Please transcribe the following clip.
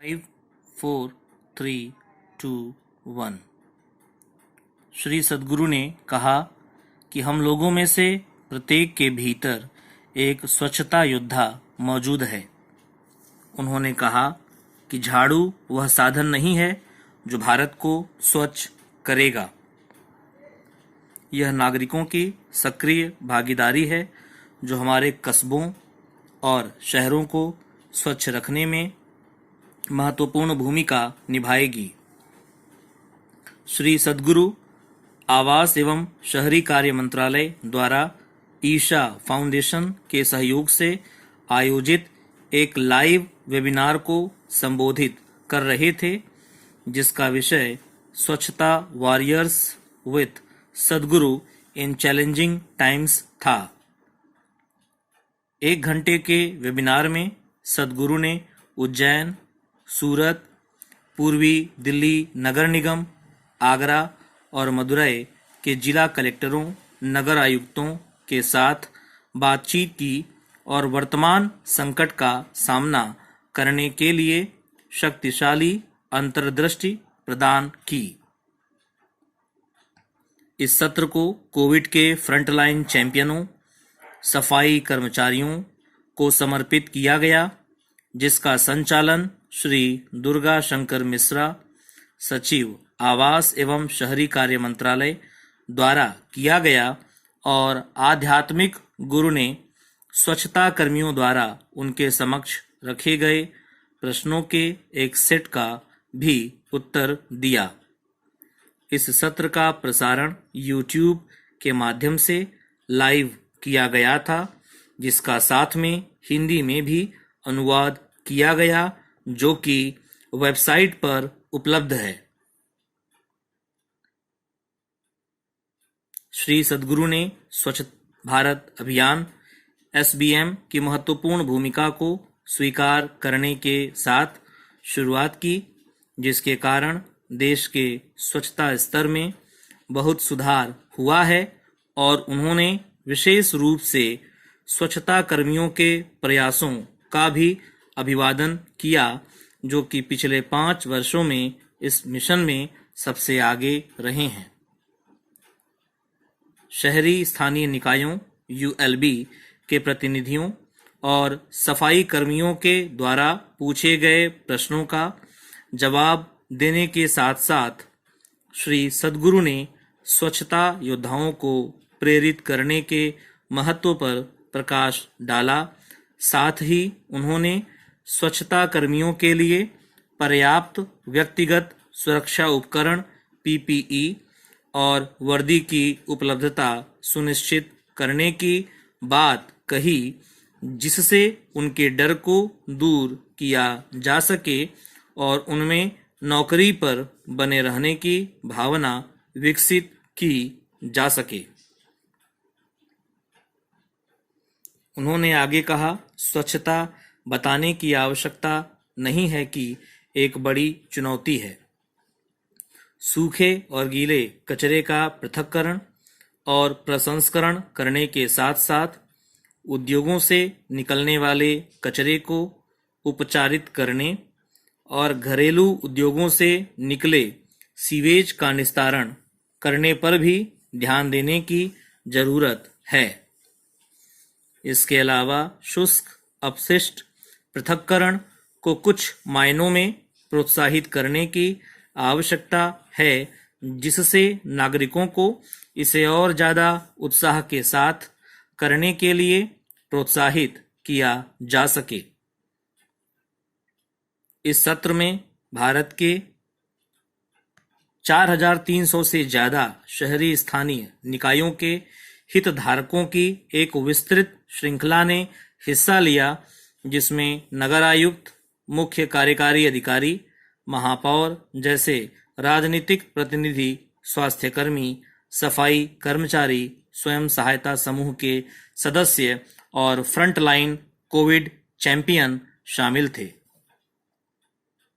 5, 4, 3, 2, 1। श्री सद्गुरु ने कहा कि हम लोगों में से प्रत्येक के भीतर एक स्वच्छता योद्धा मौजूद है। उन्होंने कहा कि झाड़ू वह साधन नहीं है जो भारत को स्वच्छ करेगा। यह नागरिकों की सक्रिय भागीदारी है जो हमारे कस्बों और शहरों को स्वच्छ रखने में महत्वपूर्ण भूमिका निभाएगी। श्री सद्गुरु आवास एवं शहरी कार्य मंत्रालय द्वारा ईशा फाउंडेशन के सहयोग से आयोजित एक लाइव वेबिनार को संबोधित कर रहे थे, जिसका विषय स्वच्छता warriors with Sadhguru in challenging times था। 1 घंटे के वेबिनार में सद्गुरु ने उज्जैन, सूरत, पूर्वी दिल्ली नगर निगम, आगरा और मदुरई के जिला कलेक्टरों, नगर आयुक्तों के साथ बातचीत की और वर्तमान संकट का सामना करने के लिए शक्तिशाली अंतर्दृष्टि प्रदान की। इस सत्र को कोविड के फ्रंटलाइन चैंपियनों, सफाई कर्मचारियों को समर्पित किया गया, जिसका संचालन श्री दुर्गा शंकर मिश्रा, सचिव आवास एवं शहरी कार्य मंत्रालय द्वारा किया गया और आध्यात्मिक गुरु ने स्वच्छता कर्मियों द्वारा उनके समक्ष रखे गए प्रश्नों के एक सेट का भी उत्तर दिया। इस सत्र का प्रसारण YouTube के माध्यम से लाइव किया गया था, जिसका साथ में हिंदी में भी अनुवाद किया गया, जो कि वेबसाइट पर उपलब्ध है। श्री सद्गुरु ने स्वच्छ भारत अभियान SBM की महत्वपूर्ण भूमिका को स्वीकार करने के साथ शुरुआत की, जिसके कारण देश के स्वच्छता स्तर में बहुत सुधार हुआ है, और उन्होंने विशेष रूप से स्वच्छता कर्मियों के प्रयासों का भी अभिवादन किया, जो कि पिछले 5 वर्षों में इस मिशन में सबसे आगे रहे हैं। शहरी स्थानीय निकायों ULB के प्रतिनिधियों और सफाई कर्मियों के द्वारा पूछे गए प्रश्नों का जवाब देने के साथ साथ श्री सद्गुरु ने स्वच्छता योद्धाओं को प्रेरित करने के महत्व पर प्रकाश डाला। साथ ही उन्होंने स्वच्छता कर्मियों के लिए पर्याप्त व्यक्तिगत सुरक्षा उपकरण PPE और वर्दी की उपलब्धता सुनिश्चित करने की बात कही, जिससे उनके डर को दूर किया जा सके और उनमें नौकरी पर बने रहने की भावना विकसित की जा सके। उन्होंने आगे कहा, स्वच्छता बताने की आवश्यकता नहीं है कि एक बड़ी चुनौती है। सूखे और गीले कचरे का पृथक्करण और प्रसंस्करण करने के साथ साथ उद्योगों से निकलने वाले कचरे को उपचारित करने और घरेलू उद्योगों से निकले सीवेज का निस्तारण करने पर भी ध्यान देने की जरूरत है। इसके अलावा शुष्क अपशिष्ट पृथक्करण को कुछ मायनों में प्रोत्साहित करने की आवश्यकता है, जिससे नागरिकों को इसे और ज्यादा उत्साह के साथ करने के लिए प्रोत्साहित किया जा सके। इस सत्र में भारत के 4300 से ज्यादा शहरी स्थानीय निकायों के हितधारकों की एक विस्तृत श्रृंखला ने हिस्सा लिया, जिसमें नगर आयुक्त, मुख्य कार्यकारी अधिकारी, महापौर जैसे राजनीतिक प्रतिनिधि, स्वास्थ्यकर्मी, सफाई कर्मचारी, स्वयं सहायता समूह के सदस्य और फ्रंटलाइन कोविड चैंपियन शामिल थे।